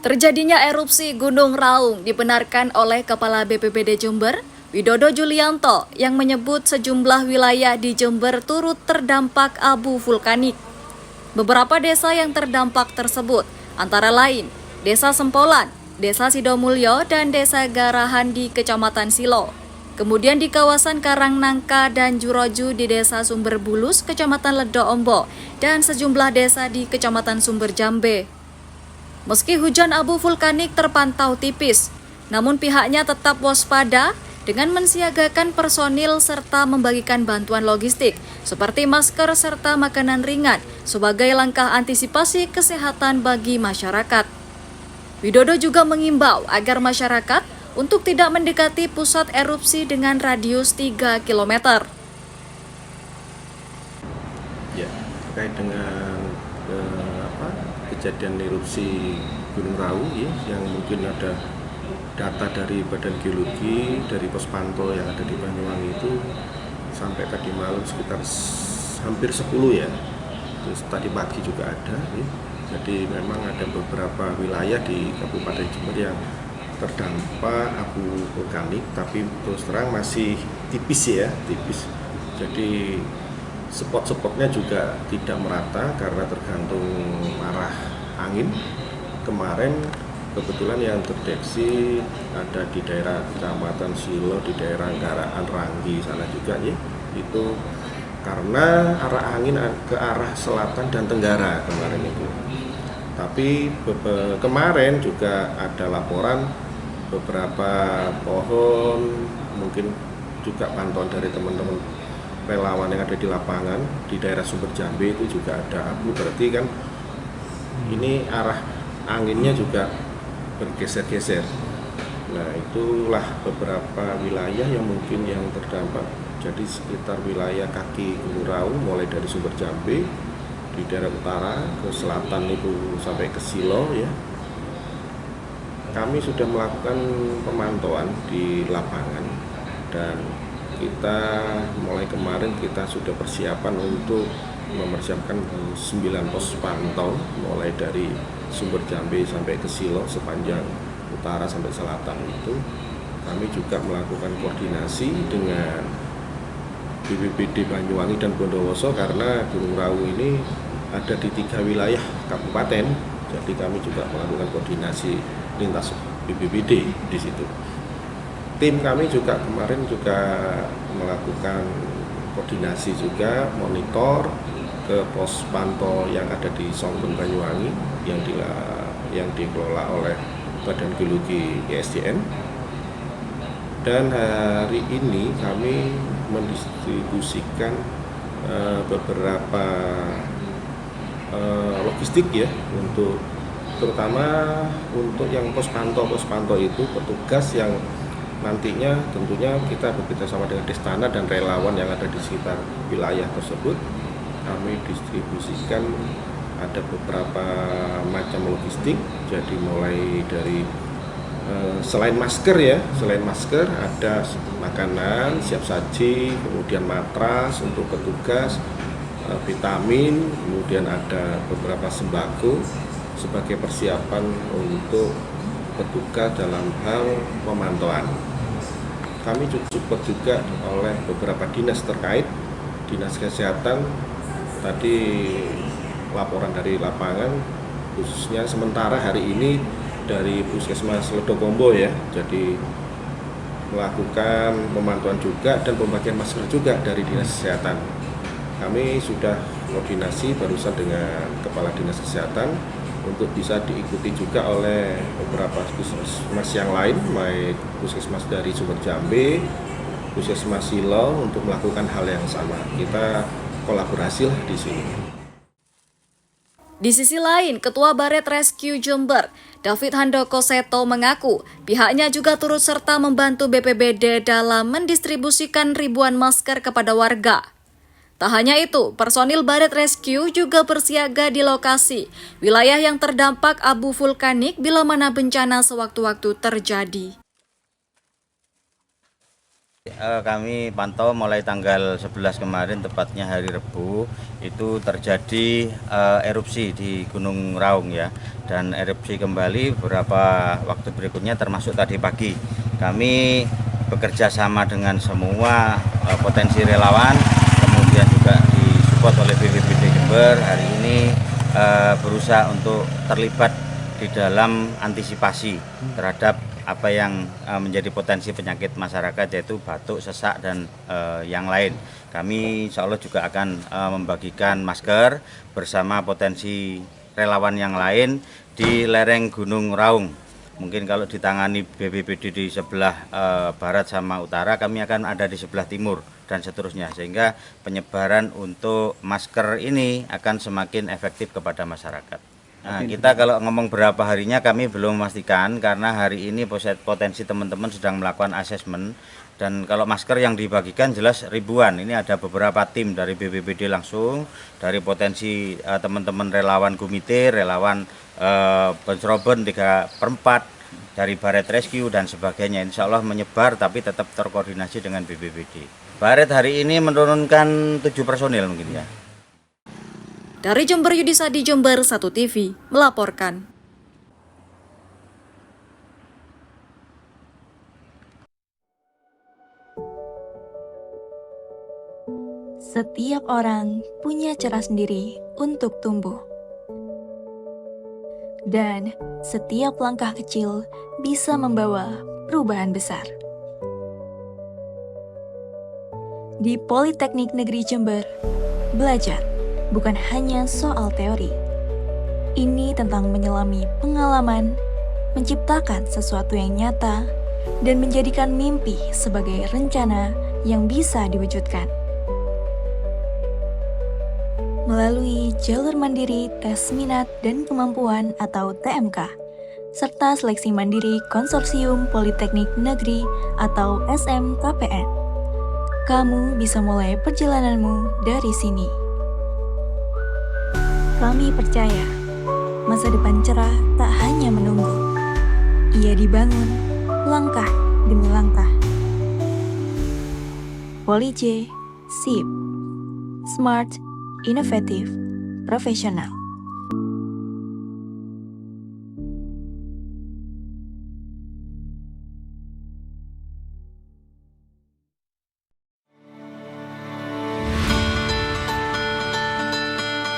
Terjadinya erupsi Gunung Raung dibenarkan oleh Kepala BPBD Jember, Widodo Julianto, yang menyebut sejumlah wilayah di Jember turut terdampak abu vulkanik. Beberapa desa yang terdampak tersebut antara lain Desa Sempolan, Desa Sidomulyo, dan Desa Garahan di Kecamatan Silo. Kemudian di kawasan Karangnangka dan Juroju di Desa Sumber Bulus, Kecamatan Ledo Ombo, dan sejumlah desa di Kecamatan Sumber Jambe. Meski hujan abu vulkanik terpantau tipis, namun pihaknya tetap waspada dengan mensiagakan personil serta membagikan bantuan logistik seperti masker serta makanan ringan sebagai langkah antisipasi kesehatan bagi masyarakat. Widodo juga mengimbau agar masyarakat untuk tidak mendekati pusat erupsi dengan radius 3 km. Ya, terkait dengan kejadian erupsi Gunung Raung ya, yang mungkin ada data dari Badan Geologi, dari pos pantau yang ada di Banyuwangi itu sampai tadi malam sekitar hampir 10 ya. Terus tadi pagi juga ada ya. Jadi memang ada beberapa wilayah di Kabupaten Jember yang terdampak abu vulkanik, tapi terus terang masih tipis ya, tipis. Jadi spot-spotnya juga tidak merata karena tergantung arah angin. Kemarin kebetulan yang terdeteksi ada di daerah Kecamatan Silo, di daerah Garaan Ranggi sana juga ya. Itu karena arah angin ke arah selatan dan tenggara kemarin itu. Tapi kemarin juga ada laporan beberapa pohon, mungkin juga pantauan dari teman-teman relawan yang ada di lapangan di daerah Sumber Jambe itu juga ada abu, berarti kan ini arah anginnya juga bergeser-geser. Nah, itulah beberapa wilayah yang mungkin yang terdampak. Jadi sekitar wilayah kaki Gunung Raung mulai dari Sumber Jambe di daerah utara ke selatan itu sampai ke Silo ya. Kami sudah melakukan pemantauan di lapangan dan kita mulai kemarin kita sudah persiapan untuk mempersiapkan 9 pos pantau mulai dari Sumber Jambe sampai ke Silo sepanjang utara sampai selatan itu. Kami juga melakukan koordinasi dengan BPBD Banyuwangi dan Bondowoso karena Gunung Raung ini ada di 3 wilayah kabupaten. Jadi kami juga melakukan koordinasi lintas BPBD di situ. Tim kami juga kemarin juga melakukan koordinasi juga monitor ke pos pantau yang ada di Songgon Banyuwangi yang dikelola oleh Badan Geologi ISDN. Dan hari ini kami mendistribusikan beberapa logistik ya, untuk terutama untuk yang pos pantau itu petugas yang nantinya tentunya kita bekerja sama dengan Destana dan relawan yang ada di sekitar wilayah tersebut. Kami distribusikan ada beberapa macam logistik, jadi mulai dari selain masker ya, selain masker ada makanan siap saji, kemudian matras untuk petugas, vitamin, kemudian ada beberapa sembako sebagai persiapan untuk petugas dalam hal pemantauan. Kami support juga oleh beberapa dinas terkait, dinas kesehatan. Tadi laporan dari lapangan, khususnya sementara hari ini dari Puskesmas Ledo Ombo ya, jadi melakukan pemantauan juga dan pembagian masker juga dari dinas kesehatan. Kami sudah koordinasi barusan dengan Kepala Dinas Kesehatan untuk bisa diikuti juga oleh beberapa puskesmas yang lain, baik puskesmas dari Sumber Jambe, puskesmas Silo untuk melakukan hal yang sama. Kita kolaborasi lah di sini. Di sisi lain, Ketua Baret Rescue Jember, David Handoko Seto mengaku pihaknya juga turut serta membantu BPBD dalam mendistribusikan ribuan masker kepada warga. Tak hanya itu, personil Baret Rescue juga bersiaga di lokasi wilayah yang terdampak abu vulkanik bila mana bencana sewaktu-waktu terjadi. Kami pantau mulai tanggal 11 kemarin, tepatnya hari Rabu, itu terjadi erupsi di Gunung Raung ya, dan erupsi kembali beberapa waktu berikutnya termasuk tadi pagi. Kami bekerja sama dengan semua potensi relawan, kemudian juga disupport oleh BPBD Jember. Hari ini berusaha untuk terlibat di dalam antisipasi terhadap apa yang menjadi potensi penyakit masyarakat, yaitu batuk, sesak, dan yang lain. Kami insya Allah juga akan membagikan masker bersama potensi relawan yang lain di lereng Gunung Raung. Mungkin kalau ditangani BPBD di sebelah barat sama utara, kami akan ada di sebelah timur dan seterusnya, sehingga penyebaran untuk masker ini akan semakin efektif kepada masyarakat. Nah, kita kalau ngomong berapa harinya kami belum memastikan, karena hari ini potensi teman-teman sedang melakukan asesmen, dan kalau masker yang dibagikan jelas ribuan. Ini ada beberapa tim dari BPBD langsung, dari potensi teman-teman relawan Gumitir, relawan Pencroben 3/4, dari Baret Rescue dan sebagainya. Insya Allah menyebar tapi tetap terkoordinasi dengan BPBD. Baret hari ini menurunkan 7 personil mungkin ya. Dari Jember, Yudisa di Jember 1 TV melaporkan. Setiap orang punya cara sendiri untuk tumbuh. Dan setiap langkah kecil bisa membawa perubahan besar. Di Politeknik Negeri Jember, belajar bukan hanya soal teori. Ini tentang menyelami pengalaman, menciptakan sesuatu yang nyata, dan menjadikan mimpi sebagai rencana yang bisa diwujudkan. Melalui jalur mandiri tes minat dan kemampuan atau TMK, serta seleksi mandiri Konsorsium Politeknik Negeri atau SMKPN, kamu bisa mulai perjalananmu dari sini. Kami percaya, masa depan cerah tak hanya menunggu. Ia dibangun langkah demi langkah. Poli-J, SIP, Smart, Inovatif, Profesional.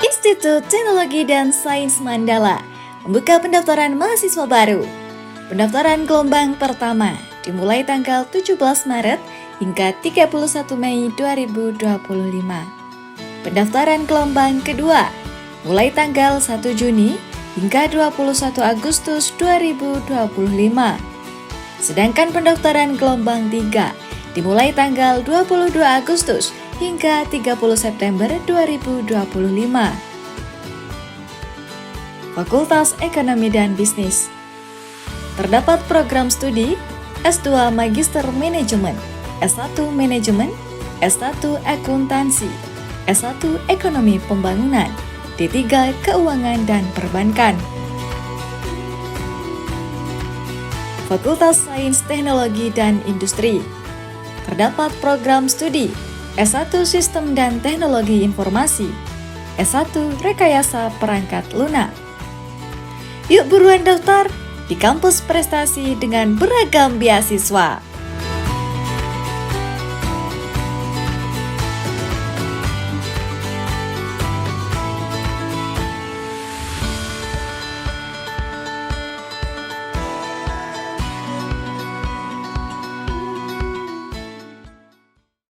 Institut Teknologi dan Sains Mandala membuka pendaftaran mahasiswa baru. Pendaftaran gelombang pertama dimulai tanggal 17 Maret hingga 31 Mei 2025. Pendaftaran gelombang kedua mulai tanggal 1 Juni hingga 21 Agustus 2025. Sedangkan pendaftaran gelombang 3 dimulai tanggal 22 Agustus hingga 30 September 2025. Fakultas Ekonomi dan Bisnis. Terdapat program studi S2 Magister Manajemen, S1 Manajemen, S1 Akuntansi, S1 Ekonomi Pembangunan, D3 Keuangan dan Perbankan. Fakultas Sains Teknologi dan Industri. Terdapat program studi S1 Sistem dan Teknologi Informasi, S1 Rekayasa Perangkat Lunak. Yuk buruan daftar di kampus prestasi dengan beragam beasiswa.